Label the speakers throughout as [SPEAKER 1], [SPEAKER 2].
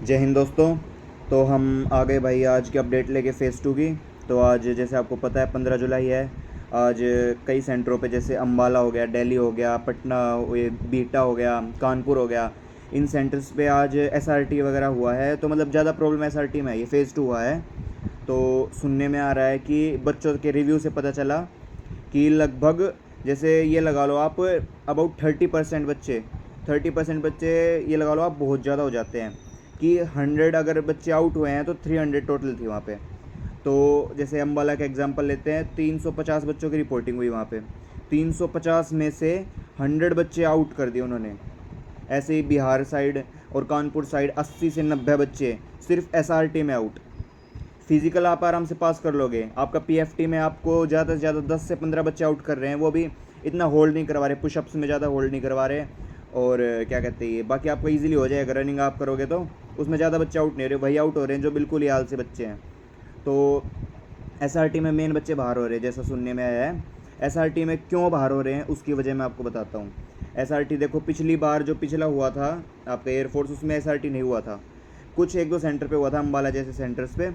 [SPEAKER 1] जय हिंद दोस्तों। तो हम आ गए भाई आज की अपडेट लेके फ़ेज़ 2 की। तो आज जैसे आपको पता है 15 जुलाई है। आज कई सेंटरों पे जैसे अम्बाला हो गया, दिल्ली हो गया, पटना, ये बीटा हो गया, कानपुर हो गया, इन सेंटर्स पे आज एसआरटी वगैरह हुआ है। तो मतलब ज़्यादा प्रॉब्लम एसआरटी में है, ये फ़ेज़ 2 हुआ है। तो सुनने में आ रहा है कि बच्चों के रिव्यू से पता चला कि लगभग जैसे ये लगा लो आप अबाउट 30% बच्चे ये लगा लो आप बहुत ज़्यादा हो जाते हैं कि 100 अगर बच्चे आउट हुए हैं तो 300 टोटल थी वहाँ पे। तो जैसे अम्बाला का एग्जांपल लेते हैं, 350 बच्चों की रिपोर्टिंग हुई वहाँ पे। 350 में से 100 बच्चे आउट कर दिए उन्होंने। ऐसे ही बिहार साइड और कानपुर साइड 80 से 90 बच्चे सिर्फ एसआरटी में आउट। फिजिकल आप आराम से पास कर लोगे। आपका पीएफटी में आपको ज़्यादा से ज़्यादा 10 से 15 बच्चे आउट कर रहे हैं, वो भी इतना होल्ड नहीं करवा रहे, पुशअप्स में ज़्यादा होल्ड नहीं करवा रहे। और क्या कहते हैं, बाकी आपको इजीली हो जाएगा रनिंग आप करोगे तो उसमें ज़्यादा बच्चे आउट नहीं हो रहे, वही आउट हो रहे हैं जो बिल्कुल ही आलसी बच्चे हैं। तो एसआरटी में मेन बच्चे बाहर हो रहे हैं जैसा सुनने में आया है। एसआरटी में क्यों बाहर हो रहे हैं उसकी वजह मैं आपको बताता हूँ। एसआरटी देखो, पिछली बार जो पिछला हुआ था आपका एयरफोर्स, उसमें एसआरटी नहीं हुआ था। कुछ एक दो सेंटर पे हुआ था, अम्बाला जैसे सेंटर्स पे।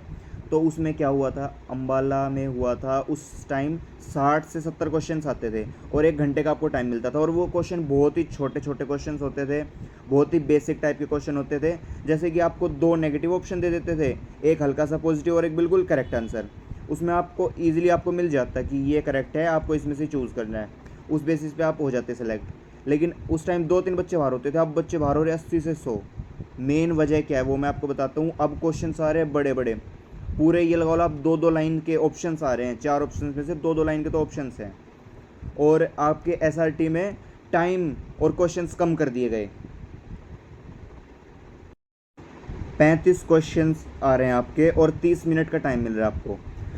[SPEAKER 1] तो उसमें क्या हुआ था, अम्बाला में हुआ था उस टाइम 60 से 70 क्वेश्चन आते थे और 1 घंटे का आपको टाइम मिलता था। और वो क्वेश्चन बहुत ही छोटे छोटे क्वेश्चन होते थे, बहुत ही बेसिक टाइप के क्वेश्चन होते थे। जैसे कि आपको 2 नेगेटिव ऑप्शन दे देते थे, एक हल्का सा पॉजिटिव और एक बिल्कुल करेक्ट आंसर। उसमें आपको ईजिली आपको मिल जाता कि ये करेक्ट है, आपको इसमें से चूज़ करना है। उस बेसिस पे आप हो जाते सेलेक्ट। लेकिन उस टाइम 2-3 बच्चे बाहर होते थे, अब बच्चे बाहर हो रहे 80 से 100। मेन वजह क्या है वो मैं आपको बताता हूँ। अब क्वेश्चन आ रहे हैं बड़े बड़े, पूरे ये लगा लो आप 2-2 लाइन के ऑप्शंस आ रहे हैं। 4 ऑप्शंस में से 2-2 लाइन के तो ऑप्शंस हैं। और आपके एसआरटी में टाइम और क्वेश्चंस कम कर दिए गए। 35 क्वेश्चंस आ रहे हैं आपके और 30 मिनट का टाइम मिल रहा है आपको।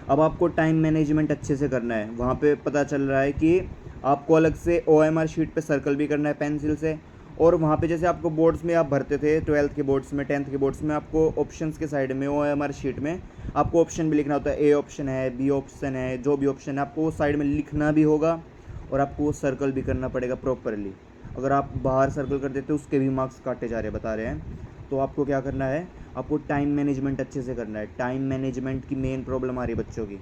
[SPEAKER 1] अब आपको टाइम मैनेजमेंट अच्छे से करना है। वहाँ पे पता चल रहा है कि आपको अलग से ओएमआर शीट पे सर्कल भी करना है पेंसिल से। और वहाँ पे जैसे आपको बोर्ड्स में आप भरते थे, 12th के बोर्ड्स में, 10th के बोर्ड्स में, आपको ऑप्शंस के साइड में ओएमआर शीट में आपको ऑप्शन भी लिखना होता है। ए ऑप्शन है, बी ऑप्शन है, जो भी ऑप्शन है आपको वो साइड में लिखना भी होगा और आपको वो सर्कल भी करना पड़ेगा प्रॉपरली। अगर आप बाहर सर्कल कर देते उसके भी मार्क्स काटे जा रहे बता रहे हैं। तो आपको क्या करना है, आपको टाइम मैनेजमेंट अच्छे से करना है। टाइम मैनेजमेंट की मेन प्रॉब्लम आ रही है बच्चों की।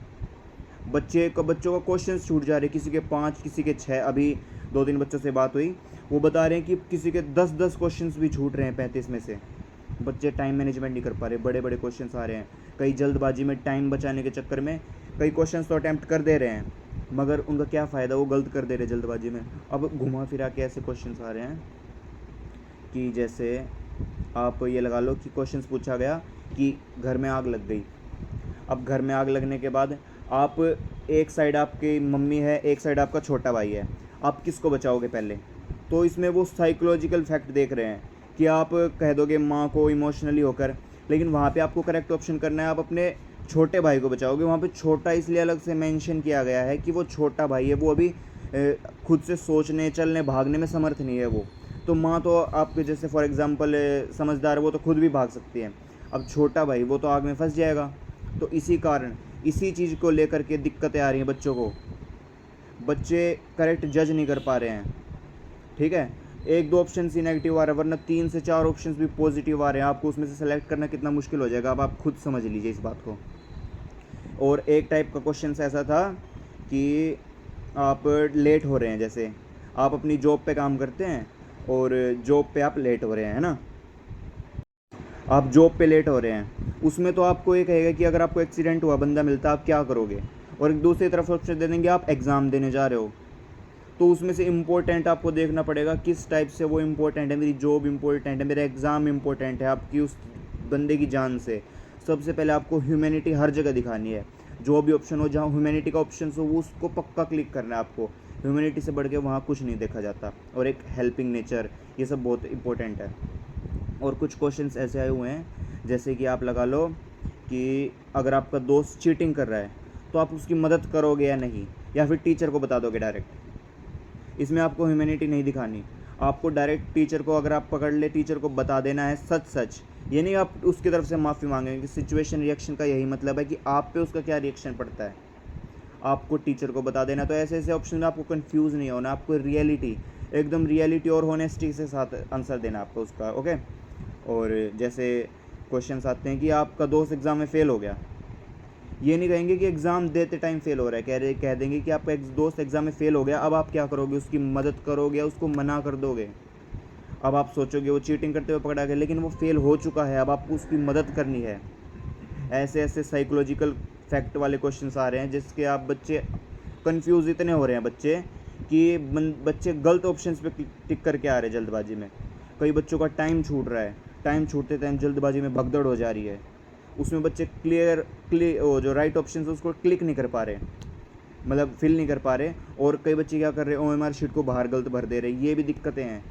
[SPEAKER 1] बच्चों का क्वेश्चन छूट जा रहे हैं, किसी के 5, किसी के 6। अभी 2-3 बच्चों से बात हुई, वो बता रहे हैं कि किसी के 10-10 क्वेश्चन भी छूट रहे हैं 35 में से। बच्चे टाइम मैनेजमेंट नहीं कर पा रहे, बड़े बड़े क्वेश्चन आ रहे हैं। कई जल्दबाजी में टाइम बचाने के चक्कर में कई क्वेश्चन तो अटैम्प्ट कर दे रहे हैं, मगर उनका क्या फ़ायदा, वो गलत कर दे रहे जल्दबाजी में। अब घुमा फिरा के ऐसे क्वेश्चन आ रहे हैं कि जैसे आप ये लगा लो कि क्वेश्चंस पूछा गया कि घर में आग लग गई। अब घर में आग लगने के बाद आप, एक साइड आपकी मम्मी है, एक साइड आपका छोटा भाई है, आप किसको बचाओगे पहले। तो इसमें वो साइकोलॉजिकल फैक्ट देख रहे हैं कि आप कह दोगे माँ को इमोशनली होकर, लेकिन वहाँ पे आपको करेक्ट ऑप्शन करना है, आप अपने छोटे भाई को बचाओगे। वहाँ पे छोटा इसलिए अलग से मेंशन किया गया है कि वो छोटा भाई है, वो अभी खुद से सोचने, चलने, भागने में समर्थ नहीं है वो। तो माँ तो आपके जैसे फॉर एग्ज़ाम्पल समझदार है, वो तो खुद भी भाग सकती है। अब छोटा भाई वो तो आग में फंस जाएगा। तो इसी कारण, इसी चीज़ को लेकर के दिक्कतें आ रही हैं बच्चों को। बच्चे करेक्ट जज नहीं कर पा रहे हैं, ठीक है। 1-2 ऑप्शन ही नेगेटिव आ रहा है, वरना 3 से 4 ऑप्शन भी पॉजिटिव आ रहे हैं। आपको उसमें से सेलेक्ट करना कितना मुश्किल हो जाएगा, अब आप खुद समझ लीजिए इस बात को। और एक टाइप का क्वेश्चन ऐसा था कि आप लेट हो रहे हैं, जैसे आप अपनी जॉब पे काम करते हैं और जॉब पे आप लेट हो रहे हैं, है ना। आप जॉब पे लेट हो रहे हैं, उसमें तो आपको ये कहेगा कि अगर आपको एक्सीडेंट हुआ, बंदा मिलता, आप क्या करोगे। और एक दूसरी तरफ ऑप्शन दे देंगे आप एग्ज़ाम देने जा रहे हो। तो उसमें से इम्पोर्टेंट आपको देखना पड़ेगा किस टाइप से वो इम्पोर्टेंट है। मेरी जॉब इम्पोर्टेंट है, मेरा एग्ज़ाम इम्पोर्टेंट है, आपकी उस बंदे की जान से। सबसे पहले आपको ह्यूमैनिटी हर जगह दिखानी है। जो भी ऑप्शन हो, जहाँ ह्यूमैनिटी का ऑप्शन हो, वो उसको पक्का क्लिक करना है आपको। ह्यूमैनिटी से बढ़ के वहाँ कुछ नहीं देखा जाता। और एक हेल्पिंग नेचर, ये सब बहुत इंपॉर्टेंट है। और कुछ क्वेश्चंस ऐसे आए हुए हैं जैसे कि आप लगा लो कि अगर आपका दोस्त चीटिंग कर रहा है तो आप उसकी मदद करोगे या नहीं, या फिर टीचर को बता दोगे डायरेक्ट। इसमें आपको ह्यूमैनिटी नहीं दिखानी, आपको डायरेक्ट टीचर को, अगर आप पकड़ ले, टीचर को बता देना है सच सच। ये नहीं आप उसकी तरफ से माफ़ी मांगेंगे। सिचुएशन रिएक्शन का यही मतलब है कि आप पे उसका क्या रिएक्शन पड़ता है, आपको टीचर को बता देना। तो ऐसे ऐसे ऑप्शन में आपको कंफ्यूज नहीं होना, आपको रियलिटी, एकदम रियलिटी और होनेस्टी के साथ आंसर देना आपको उसका, ओके। और जैसे क्वेश्चंस आते हैं कि आपका दोस्त एग्ज़ाम में फ़ेल हो गया। ये नहीं कहेंगे कि एग्ज़ाम देते टाइम फ़ेल हो रहा है, कह देंगे कि आपका दोस्त एग्ज़ाम में फ़ेल हो गया, अब आप क्या करोगे? उसकी मदद करोगे या उसको मना कर दोगे? अब आप सोचोगे वो चीटिंग करते हुए पकड़ा गया, लेकिन वो फ़ेल हो चुका है, अब आपको उसकी मदद करनी है। ऐसे ऐसे साइकोलॉजिकल फैक्ट वाले क्वेश्चंस आ रहे हैं जिसके आप बच्चे कंफ्यूज इतने हो रहे हैं बच्चे कि बच्चे गलत ऑप्शंस पे टिक करके आ रहे हैं जल्दबाजी में। कई बच्चों का टाइम छूट रहा है, टाइम छूटते टाइम जल्दबाजी में भगदड़ हो जा रही है, उसमें बच्चे वो जो राइट ऑप्शन है उसको क्लिक नहीं कर पा रहे, मतलब फिल नहीं कर पा रहे। और कई बच्चे क्या कर रहे हैं, OMR शीट को बाहर गलत भर दे रहे, ये भी दिक्कतें हैं।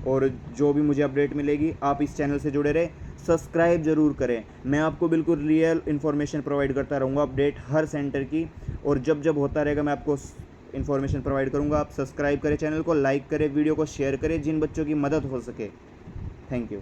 [SPEAKER 1] और जो भी मुझे अपडेट मिलेगी, आप इस चैनल से जुड़े रहे, सब्सक्राइब ज़रूर करें। मैं आपको बिल्कुल रियल इन्फॉर्मेशन प्रोवाइड करता रहूँगा, अपडेट हर सेंटर की, और जब जब होता रहेगा मैं आपको इन्फॉर्मेशन प्रोवाइड करूँगा। आप सब्सक्राइब करें चैनल को, लाइक करें, वीडियो को शेयर करें जिन बच्चों की मदद हो सके। Thank you.